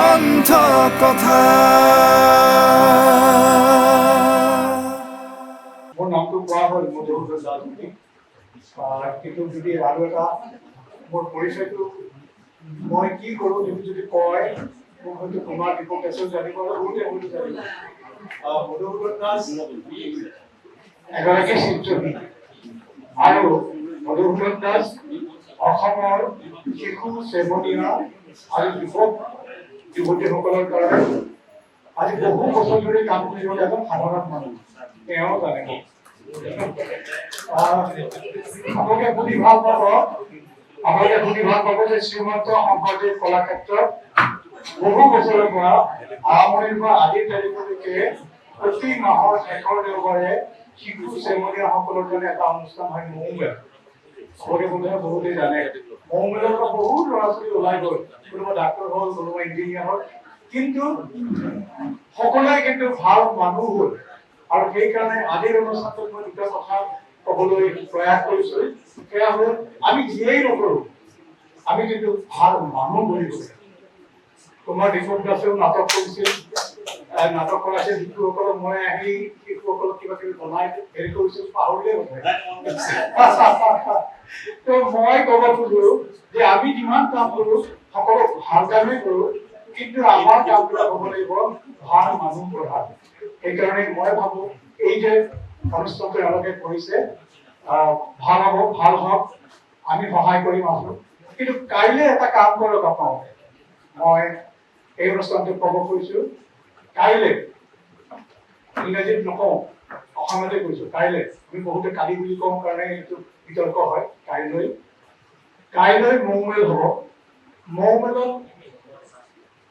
গ্ৰন্থ কথা। মোৰ নামটো কোৱা হ'ল মধুসূদন দাস বুলি, কিন্তু যদি আৰু এটা মোৰ পৰিচয়টো মই কি কৰোঁ যদি কয় মোক হয়তো তোমাৰ দীপক কেশৱ জানিব আৰু বহুতে হয়তো জানিব। মধুসূদন দাস এগৰাকী শিক্ষয়িত্ৰী আৰু মধুসূদন দাস অসমৰ শিশু চেমনীয়া আৰু যুৱক যুৱতীসকলৰ কাৰণে আজি বহু বছৰ ধৰি কাম কৰিব এজন সাধাৰণ মানুহ তেওঁ জানে। আপোনালোকে শুনি ভাল পাব যে শ্ৰীমন্ত শংকৰদেৱ কলাক্ষেত্ৰত বহু বছৰৰ পৰা আৰম্ভণিৰ পৰা আজিৰ তাৰিখলৈকে প্ৰতি মাহৰ শেষৰ দেওবাৰে শিশু চেমনীয়াসকলৰ কাৰণে এটা অনুষ্ঠান হয় মৌ মেলা। সকলোকে বোধহয় বহুতেই জানে মৌ মেলাৰ পৰা বহুত ল'ৰা ছোৱালী ওলাই গ'ল, কোনোবা ডাক্তৰ হ'ল, কোনোবা ইঞ্জিনিয়াৰ হ'ল, কিন্তু সকলোৱে কিন্তু ভাল মানুহ হ'ল। আৰু সেইকাৰণে আজিৰ অনুষ্ঠানটোত মই দুটা কথা ক'বলৈ প্ৰয়াস কৰিছো। সেয়া হ'ল আমি যিয়েই নকৰোঁ আমি কিন্তু ভাল মানুহ বুলি কৈছোঁ। তোমাৰ দীপক দাসেও নাটক কৰিছিল, নাটক কৰাইছে শিশুসকলক, মই আহি শিশুসকলক কিবা কিবি বনাই হেৰি কৰিছিল, পাহৰিলে তো মই ক'ব খোজো যে আমি যিমান কাম কৰোঁ সকলো ভাল কামেই কৰোঁ, কিন্তু আমাৰ কামটো হ'ব লাগিব ভাল মানুহ গঢ়া। সেইকাৰণে মই ভাবো এই যে অনুষ্ঠানটো এওঁলোকে কৰিছে ভাল হ'ব, ভাল হওক, আমি সহায় কৰিম আছো। কিন্তু কাইলৈ এটা কাম কৰক আপোনালোকে, মই এই অনুষ্ঠানটো ক'ব খুজিছো, কাইলৈ ইংৰাজীত নকওঁ অসমতে কৈছো, কাইলৈ আমি বহুতে কালি বুলি কওঁ কাৰণে এইটো বিতৰ্ক হয়। কাইলৈ মৌ মেল হ'ব। মৌ মেলত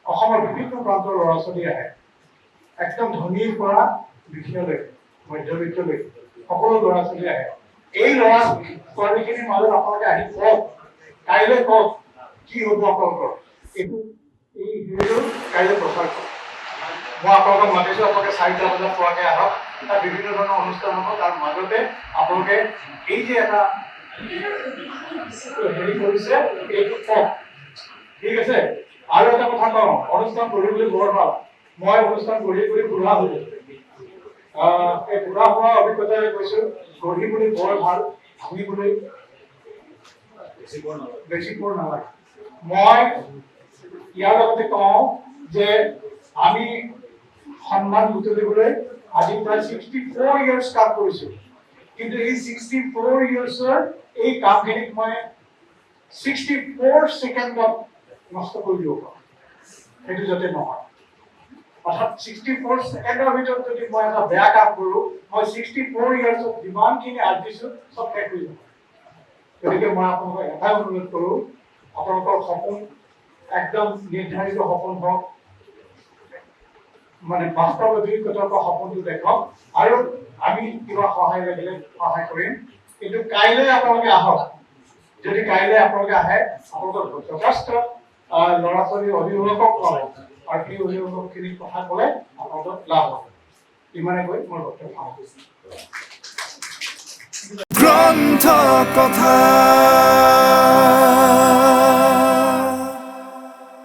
অসমৰ বিভিন্ন প্ৰান্তৰ ল'ৰা ছোৱালী আহে, একদম ধনীৰ পৰা দুখীয়ালৈকে মধ্যবিত্তলৈকে সকলো ল'ৰা ছোৱালী আহে। এই ল'ৰা ছোৱালীখিনিৰ মাজত আপোনালোকে আহি কওক, কাইলৈ কওক কি হ'ব আপোনালোকৰ, এইটো এই হেৰিটো কাইলৈ প্ৰচাৰ কৰক। মই আপোনালোকক মাতিছো, আপোনালোকে 4টা বজাত পোৱাকৈ আহক। তাত বিভিন্ন ধৰণৰ অনুষ্ঠান হ'ব, তাৰ মাজতে আপোনালোকে এই যে এটা হেৰি কৰিছে এইটো কওক, ঠিক আছে? আৰু এটা কথা কওঁ, অনুষ্ঠান কৰিবলৈ বৰ ভাল। মই অনুষ্ঠান কৰি বুঢ়া হলো, এই বুঢ়া হোৱা অভিজ্ঞতাৰে কৈছো, গঢ়িবলৈ বৰ ভাল, ভাঙিবলৈ বেছি পৰ নালাগে। মই ইয়াৰ লগতে কওঁ যে আমি সন্মান বুটলিবলৈ আজি প্ৰায় 64 ইয়াৰ্ছ কাম কৰিছো, কিন্তু এই 64 ইয়াৰ্ছৰ এই কামখিনিক মই 64 ছেকেণ্ডত নষ্ট কৰি দিব পাৰোঁ, সেইটো যাতে নহয়। অৰ্থাৎ 64 ছেকেণ্ডৰ ভিতৰত যদি মই এটা বেয়া কাম কৰোঁ, মই 64 ইয়াৰ্ছত যিমানখিনি আৰ্জিছো চব শেষ হৈ যাব। গতিকে মই আপোনালোকক এটাই অনুৰোধ কৰোঁ, আপোনালোকৰ সপোন একদম নিৰ্ধাৰিত সপোন হওক, মানে বাস্তৱ অভিজ্ঞতাৰ পৰা সপোনটো দেখক, আৰু আমি কিবা সহায় লাগিলে সহায় কৰিম। কিন্তু কাইলৈ আপোনালোকে আহক। যদি কাইলৈ আপোনালোকে আহে, আপোনালোকৰ যথেষ্ট ল'ৰা ছোৱালীৰ অভিভাৱকক পাব, আৰু সেই অভিভাৱকখিনিৰ কথা ক'লে আপোনালোকৰ লাভ হ'ব। ইমানে কৈ মোৰ বক্তব্য সামৰিছোঁ। গ্ৰন্থ কথা।